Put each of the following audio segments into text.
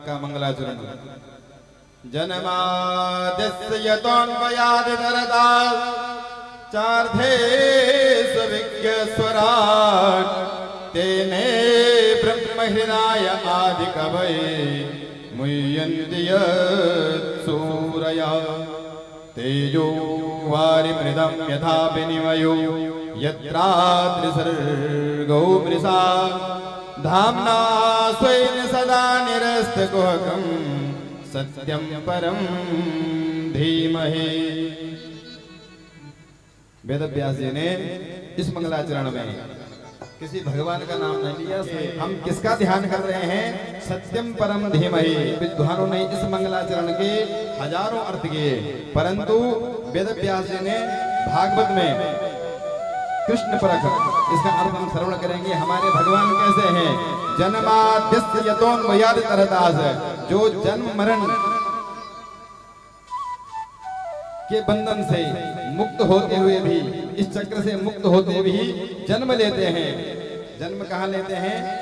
का मंगलाचरण। जन्माद्यस्य यतोऽन्वयादितरता चार्धे सविज्ञ स्वराट् तेने ब्रह्महृदाय आदिकवये मुह्यन्ति यत्सूरयः। तेजो वारिमृदं यथा विनिमयो यत्रा त्रिसर्गो मृषा धाम्ना स्वेन सदा निरस्तकुहकं सत्यं परं धीमहि। वेदव्यास जी ने इस मंगलाचरण में किसी भगवान का नाम नहीं लिया। हम किसका ध्यान कर रहे हैं? सत्यम परम धीमहि। विद्वानों ने इस मंगलाचरण के हजारों अर्थ किए, परंतु वेदव्यास जी ने भागवत में कृष्ण परख इसका अर्थ हम श्रवण करेंगे। हमारे भगवान कैसे हैं? जन्माद्यस्य यतोऽन्वयादितरतास्, जो जन्म मरण के बंधन से मुक्त होते हुए भी, इस चक्र से मुक्त होते भी जन्म लेते हैं। जन्म कहाँ लेते हैं?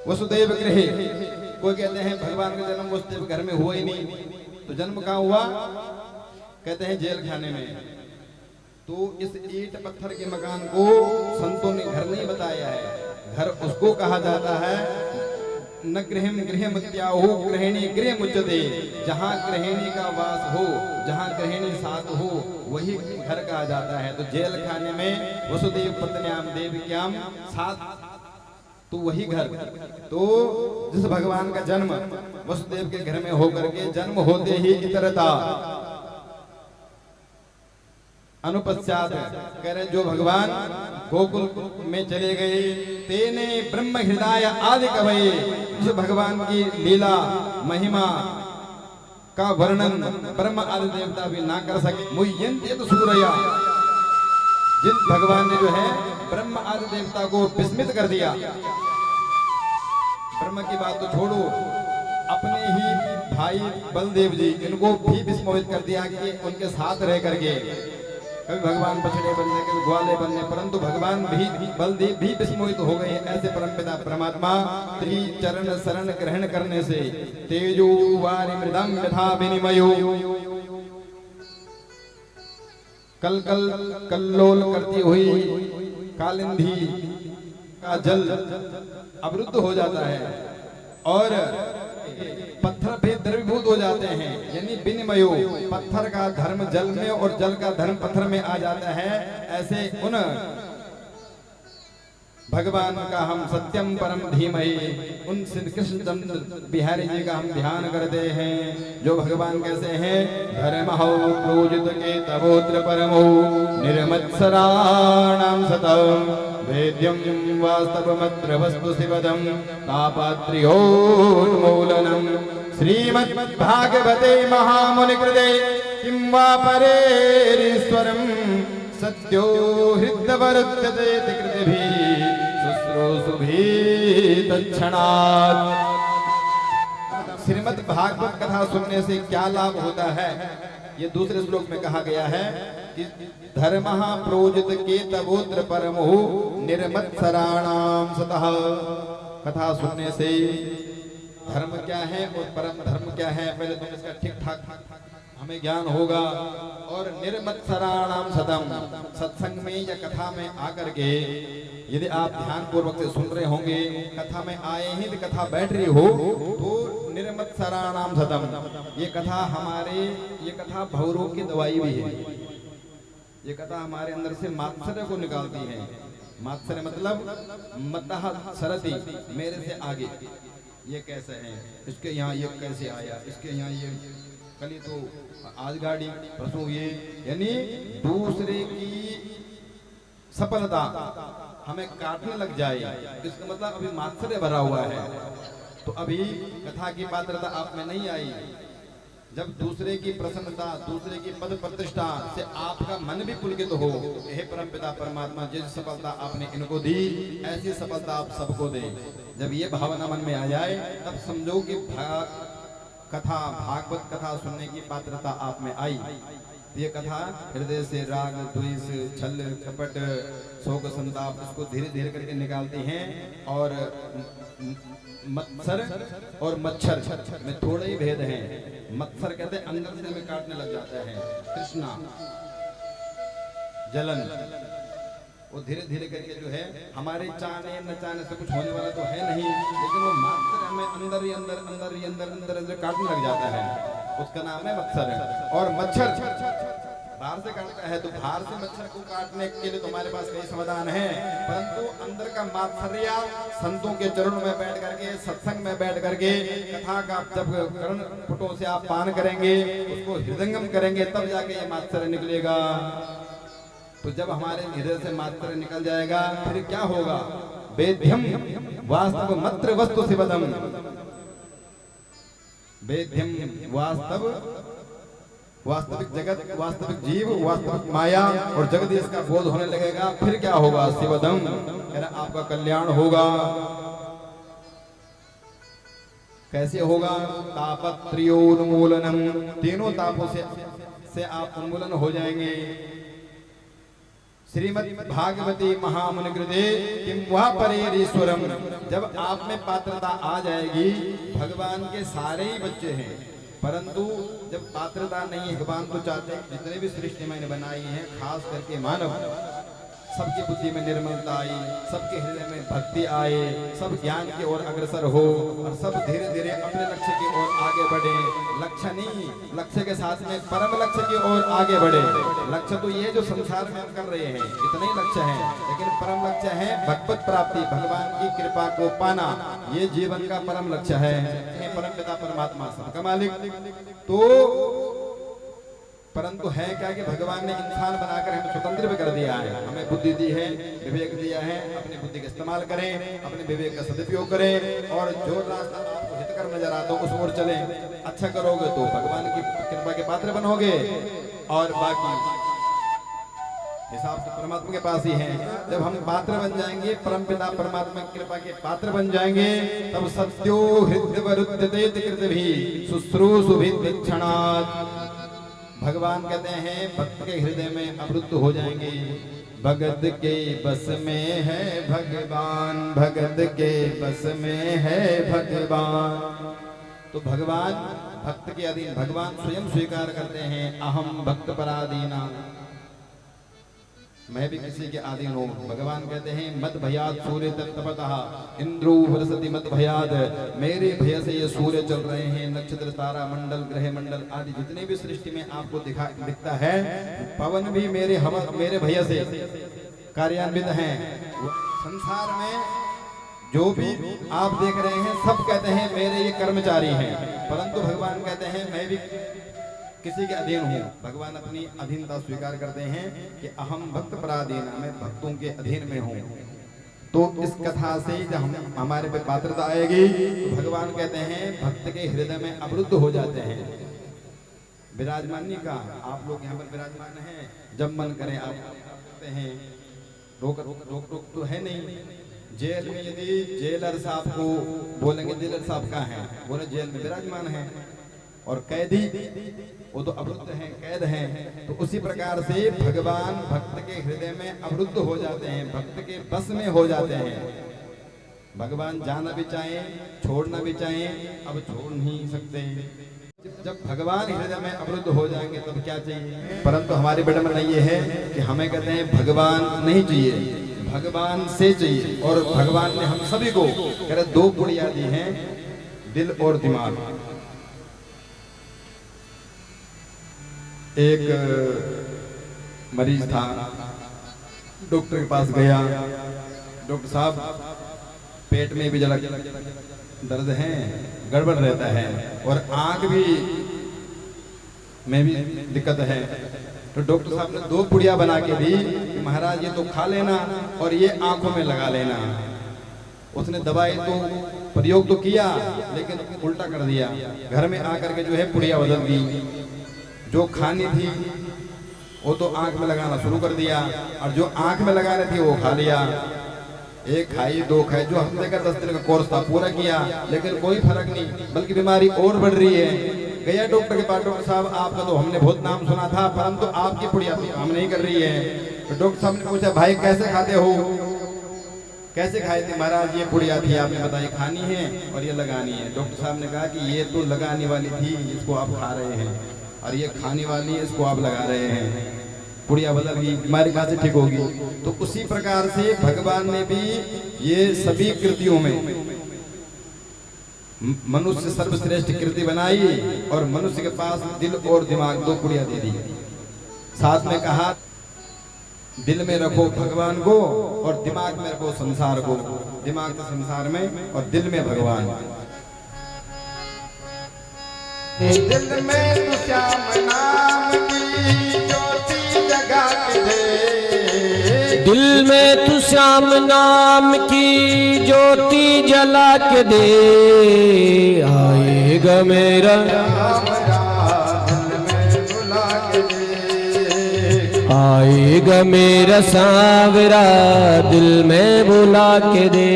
वसुदेव गृहे। कोई कहते हैं भगवान का जन्म वसुदेव घर में हुआ ही नहीं, तो जन्म कहाँ हुआ? कहते हैं जेल खाने में। तो इस ईंट पत्थर के मकान को संतों ने घर नहीं बताया है। घर उसको कहा जाता है न गृहम गृहमत्याहु गृहिणी गृह मुच्यते। जहाँ गृहिणी का वास हो, जहाँ गृहिणी साथ हो, वही घर कहा जाता है। तो जेल खाने में वसुदेव पत्न्याम देवक्याम साथ, तो वही घर। तो जिस भगवान का जन्म वसुदेव के घर में होकर के जन्म होते ही इतरता अनुपश्चात, कह रहे जो भगवान गोकुल में चले गए, तेने ब्रह्म हृदय आदि कवये, उस भगवान की लीला महिमा का वर्णन ब्रह्म आदि देवता भी ना कर सके। मुह्यन्ति सूरया, जिन भगवान ने जो है ब्रह्म आदि देवता को विस्मित कर दिया। ब्रह्म की बात तो छोड़ो, अपने ही भाई बलदेव जी इनको भी विस्मोहित कर दिया कि उनके साथ रह करके कभी भगवान बछड़े बनने, कभी ग्वाले बनने, परंतु भगवान भी बलदेव भी विस्मोहित हो गए। ऐसे परमपिता परमात्मा तेरी चरण शरण ग्रहण करने से तेजो वारि मृदं यथा विनिमयो, कल कल कल्लोल करती हुई कालिंदी का जल अवरुद्ध हो जाता है और पत्थर पे द्रवीभूत हो जाते हैं। यानी विनिमयो, पत्थर का धर्म जल में और जल का धर्म पत्थर में आ जाता है। ऐसे उन भगवान का हम सत्यम परम धीमहि, उन श्री कृष्ण चंद्र बिहारी जी का हम ध्यान करते हैं। जो भगवान कैसे हैं? धर्महो प्रोजित के तवोत्र परमो निर्मत्सराणां सतम् वेद्यं वास्तवमत्र वस्तु शिवदं तापात्र्योन्मूलनम्। श्रीमद्भागवते महामुनिकृते किं वा परेरीश्वरं सत्यो हृदवरुध्यते कृतिभिः शुश्रूषुभिः तत्क्षणात्। श्रीमद् भागवत कथा सुनने से क्या लाभ होता है? ये दूसरे श्लोक में कहा गया है कि धर्मः प्रोजित केतवोत्र परमो निर्मत्सराणां सतः। कथा सुनने से धर्म क्या है और परम धर्म क्या है, पहले तुम इसका ठीक ठाक हमें ज्ञान होगा। और निर्मत्सराणां सतम, सत्संग में या कथा में आकर के यदि आप ध्यान पूर्वक से सुन रहे होंगे, कथा में आए ही तो कथा बैठ रही हो, तो निर्मत्सराणां सतम, ये कथा हमारे, ये कथा भवरोग की दवाई भी है। ये कथा हमारे अंदर से मात्सर्य को निकालती है। मात्सर्य मतलब मतः सरति, मेरे से आगे, ये कैसे है, इसके यहाँ ये कैसे आया, इसके यहाँ ये कल तो आज गाड़ी परसों ये, यानी दूसरे की सफलता हमें काटने लग जाए, इसका मतलब अभी मात्सर्य भरा हुआ है। तो अभी कथा की पात्रता आप में नहीं आई। जब दूसरे की प्रसन्नता, दूसरे की पद प्रतिष्ठा से आपका मन भी पुलकित हो, हे परमपिता परमात्मा जिस सफलता आपने इनको दी, ऐसी सफलता आप सबको दें। जब ये भावना मन में आ जाए, तब समझो कि कथा, भागवत कथा सुनने की पात्रता आप में आई। ये कथा हृदय से राग, द्वेष, छल, कपट, शोक, संताप, इसको धीरे धीरे करके निकालती हैं और मत्सर और मच्छर में थोड़े ही भेद हैं। मत्सर कहते हैं अंदर से हमें काटने लग जाता है, तृष्णा, जलन, वो धीरे धीरे करके जो है हमारे चाहने न चाहने से कुछ होने वाला तो है नहीं, लेकिन वो मत्सर हमें अंदर ही अंदर काटने लग जाता है, उसका नाम है मत्सर। और मच्छर बाहर से काटता है, तो बाहर से मच्छर को काटने के लिए तुम्हारे पास कई समाधान है, परंतु अंदर का मात्सर्य संतों के चरणों में बैठ करके, सत्संग में बैठ करके, कथा का जब कर्ण पुटों से आप पान करेंगे, उसको हृदयंगम करेंगे, तब जाके ये मात्सर्य निकलेगा। तो जब हमारे हृदय से मात्सर्य निकल जाएगा, फिर क्या होगा? वेद्यम वास्तव मत्र वस्तु शिवदम, वेद्यम वास्तविक जगत, वास्तविक जीव, वास्तविक माया और जगदीश का बोध होने लगेगा। फिर क्या होगा? शिवदम, आपका कल्याण होगा। कैसे होगा? तापत्र्योन्मूलनम, तीनों तापों से आप उन्मूलन हो जाएंगे। श्रीमद् भागवती महामुनि कृते किम वा परेरीश्वरम, जब आप में पात्रता आ जाएगी, भगवान के सारे ही बच्चे हैं, परंतु जब पात्रता नहीं है, भगवान तो चाहते हैं जितने भी सृष्टि मैंने बनाई है, खास करके मानव, सबकी बुद्धि में निर्मलता आई, सबके हृदय में भक्ति आए, सब ज्ञान की ओर अग्रसर हो और सब धीरे धीरे अपने लक्ष्य की ओर आगे बढ़े। लक्ष्य नहीं, लक्ष्य के साथ में परम लक्ष्य की ओर आगे बढ़े। लक्ष्य तो ये जो संसार में हम कर रहे हैं, इतने ही लक्ष्य है, लेकिन परम लक्ष्य है भगवत प्राप्ति, भगवान की कृपा को पाना, ये जीवन का परम लक्ष्य है। परम पिता परमात्मा सबका मालिक। तो परंतु है क्या कि भगवान ने इंसान बनाकर हमें स्वतंत्र भी कर दिया है, हमें बुद्धि दी है, विवेक दिया है, अपनी बुद्धि का इस्तेमाल करें, अपने विवेक का सदुपयोग करें, और जो रास्ता आपको हितकर नजर आता हो उस ओर चलें। अच्छा करोगे तो भगवान की कृपा के पात्र बनोगे, और बाकी हिसाब से परमात्मा के पास ही है। जब हम पात्र बन जाएंगे, परमपिता परमात्मा की कृपा के पात्र बन जाएंगे, तब सत्यो हृदयवरुद्धते कृतभि शुश्रूषुभिक्षणात्, भगवान कहते हैं भक्त के हृदय में अवरुद्ध हो जाएंगे। भगत के बस में है भगवान, भगत के बस में है भगवान। तो भगवान भक्त के अधीन, भगवान स्वयं स्वीकार करते हैं अहम भक्त पराधीना, मैं भी किसी के अधीन हूँ। भगवान कहते हैं मत भयाद सूर्य तपतः इंद्रो वरसति मत भयाद, मेरे भय से ये सूर्य चल रहे हैं, नक्षत्र तारा मंडल ग्रह मंडल आदि जितने भी सृष्टि में आपको दिखता है, पवन भी मेरे हवा मेरे भय से कार्यान्वित हैं। संसार में जो भी आप देख रहे हैं सब कहते हैं मेरे ये कर्मचारी हैं, परंतु भगवान कहते हैं मैं भी किसी के अधीन हूँ। भगवान अपनी अधीनता स्वीकार करते हैं कि अहम भक्त पराधीन, मैं भक्तों के अधीन में हूँ। तो इस कथा से जब हमारे पे पात्रता आएगी, तो भगवान कहते हैं भक्त के हृदय में अवरुद्ध हो जाते हैं। विराजमानी का आप लोग यहाँ पर विराजमान हैं, जब मन करें आप करते हैं, रोक तो है नहीं। जेल में यदि जेलर साहब को बोलेंगे जेलर साहब कहाँ हैं, बोले जेल में विराजमान है, और कैदी वो तो अवरुद्ध हैं, कैद हैं। तो उसी प्रकार से भगवान भक्त के हृदय में अवरुद्ध हो जाते हैं, भक्त के बस में हो जाते हैं। भगवान जाना भी चाहें, छोड़ना भी चाहें, अब छोड़ नहीं सकते। जब भगवान हृदय में अवरुद्ध हो जाएंगे तब क्या चाहिए? परंतु हमारी विडंबना ये है कि हमें कहते हैं भगवान नहीं चाहिए, भगवान से चाहिए। और भगवान ने हम सभी को कह रहे दो बुढ़िया दी हैं, दिल और दिमाग। एक मरीज था, डॉक्टर के पास गया, डॉक्टर साहब पेट में भी जरा दर्द है, गड़बड़ रहता है, और आंख भी में भी दिक्कत है। तो डॉक्टर साहब ने दो पुड़िया बना के दी कि महाराज ये तो खा लेना और ये आंखों में लगा लेना। उसने दवाई तो प्रयोग तो किया, लेकिन उल्टा कर दिया। घर में आकर के जो है पुड़िया बदल दी, जो खानी थी वो तो आंख में लगाना शुरू कर दिया, और जो आंख में लगानी थी वो खा लिया। एक खाई दो खाई, जो हफ्ते का 10 दिन का कोर्स था पूरा किया, लेकिन कोई फर्क नहीं, बल्कि बीमारी और बढ़ रही है। गया डॉक्टर के पास, डॉक्टर साहब आपका तो हमने बहुत नाम सुना था, परंतु आपकी पुड़िया तो काम नहीं कर रही है। तो डॉक्टर साहब ने पूछा भाई कैसे खाते हो? कैसे खाई थी महाराज? ये पुड़िया थी, आपने बताया खानी है और ये लगानी है। डॉक्टर साहब ने कहा कि ये तो लगाने वाली थी, इसको आप खा रहे हैं, और ये खाने वाली है, इसको आप लगा रहे हैं। पुड़िया बदल गई, बीमारी कहाँ से ठीक होगी? तो उसी प्रकार से भगवान ने भी ये सभी कृतियों में मनुष्य सर्वश्रेष्ठ कृति बनाई और मनुष्य के पास दिल और दिमाग दो पुड़िया दे दी। साथ में कहा दिल में रखो भगवान को और दिमाग में रखो संसार को। दिमाग तो संसार में और दिल में भगवान। दिल में तू श्याम नाम की ज्योति जगा के दे, दिल में तू श्याम नाम की ज्योति जला के दे, आएगा मेरा आएगा मेरा सांवरा दिल में बुला के दे।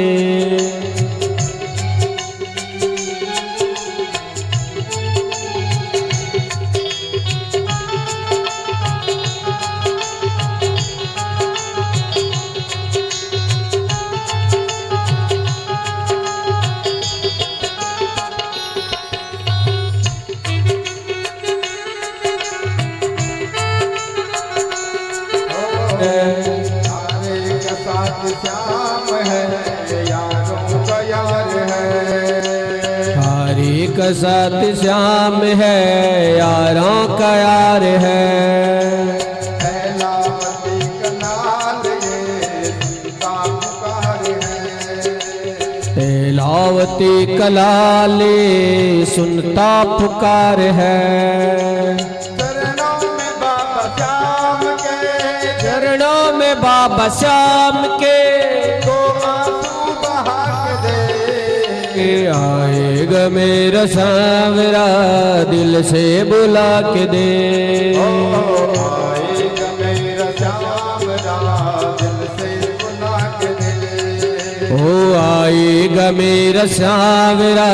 श्याम है यारों का यार है, हरि का साथ श्याम है यारों का यार है। कैलावती कनाल ये सीता पुकार है, कैलावती कलाले सुनता पुकार है। चरणों में बाबा श्याम के तो आंसू बहा के दे, आएगा मेरा सांवरा दिल से बुला के दे। आएगा मेरा सांवरा दिल से बुला के दे, ओ आएगा मेरा सांवरा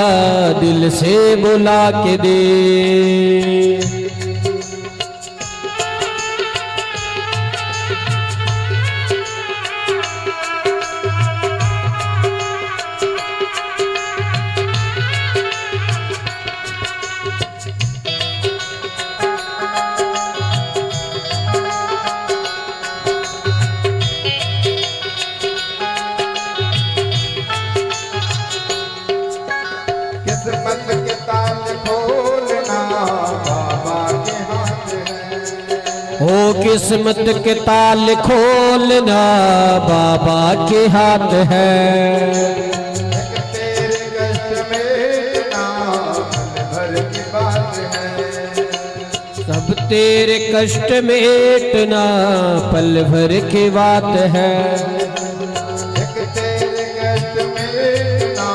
दिल से बुला के दे। किस्मत के ताल खोलना बाबा के हाथ है, ओ किस्मत के ताल खोलना बाबा के हाथ है। तेरे कष्ट में ना पल भर की बात है, सब तेरे कष्ट मेटना पल भर की बात है। तेरे कष्ट में ना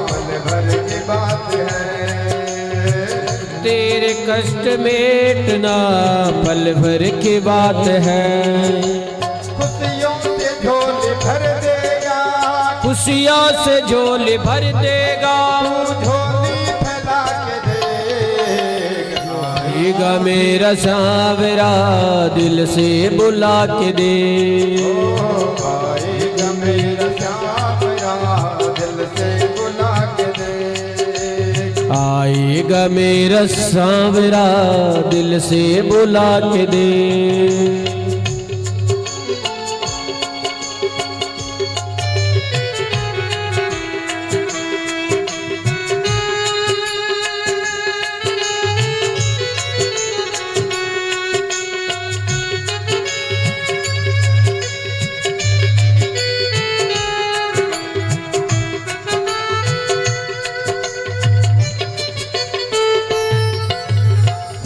पल भर की बात है, तेरे कष्ट मेटना पल भर की बात है। खुशियों से झोली भर देगा, खुशियों से झोली भर देगा, झोली फैला के देगा, आएगा मेरा सांवरा दिल से बुला के दे। आएगा मेरा सांवरा दिल से बुला के दे, आएगा मेरा सांवरा दिल से बुला के दे।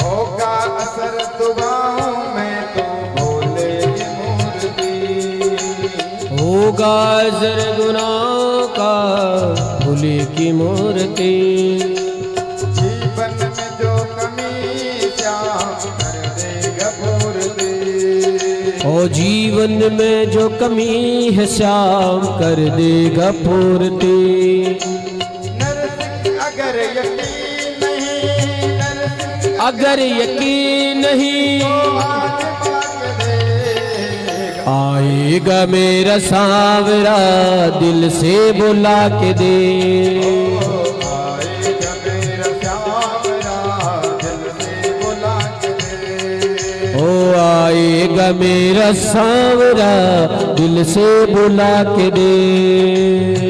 होगा असर दुआओं में तो भोले की मूर्ति, होगा जर गुनाहों का भोले की मूर्ति। जीवन में जो कमी श्याम कर देगा पूर्ति, ओ जीवन में जो कमी है श्याम कर देगा पूर्ति। नरसिंह अगर यकीन नहीं, नरसिंह अगर यकीन नहीं, आज मांग देगा, आएगा मेरा सांवरा दिल से बुला के दे। आएगा मेरा सांवरा दिल से बुला के दे। ओ आएगा मेरा सांवरा दिल से बुला के दे।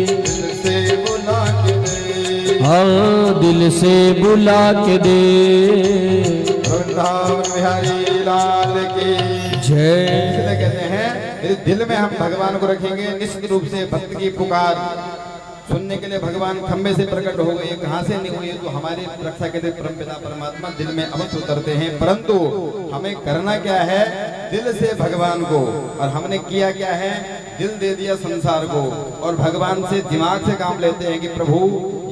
दिल से बुला के दे। हाँ दिल से बुला के दे। वृंदावन बिहारी लाल की जय। इसलिए कहते हैं यदि दिल में हम भगवान को रखेंगे, निश्चित रूप से भक्त की पुकार सुनने के लिए भगवान खंबे से प्रकट हो गए। कहां से नहीं हुई है तो हमारी रक्षा के लिए परमपिता परमात्मा दिल में अवश्य उतरते हैं। परंतु हमें करना क्या है, दिल से भगवान को, और हमने किया क्या है, दिल दे दिया संसार को और भगवान से दिमाग से काम लेते हैं कि प्रभु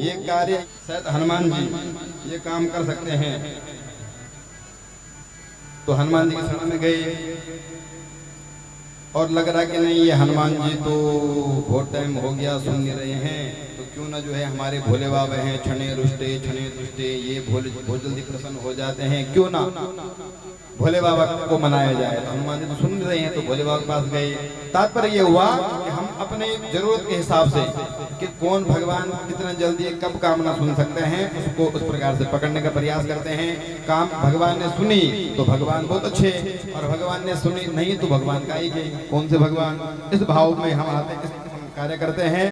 ये कार्य शायद हनुमान जी ये काम कर सकते हैं। तो हनुमान जी के शरण में गए और लग रहा कि नहीं ये हनुमान जी तो बहुत टाइम हो गया सुन नहीं रहे हैं, तो क्यों ना जो है हमारे भोले बाबा हैं छने रुष्टे ये बहुत जल्दी प्रसन्न हो जाते हैं, क्यों ना भोले बाबा को मनाया जाए। तो हनुमान जी तो सुन रहे हैं तो भोले बाबा के पास गए। तात्पर्य ये हुआ कि हम अपने जरूरत के हिसाब से कि कौन भगवान कितना जल्दी कब कामना सुन सकते हैं उसको उस प्रकार से पकड़ने का प्रयास करते हैं। काम भगवान ने सुनी तो भगवान बहुत अच्छे, और भगवान ने सुनी नहीं तो भगवान का ही कौन से भगवान। इस भाव में हम आते इस कार्य करते हैं।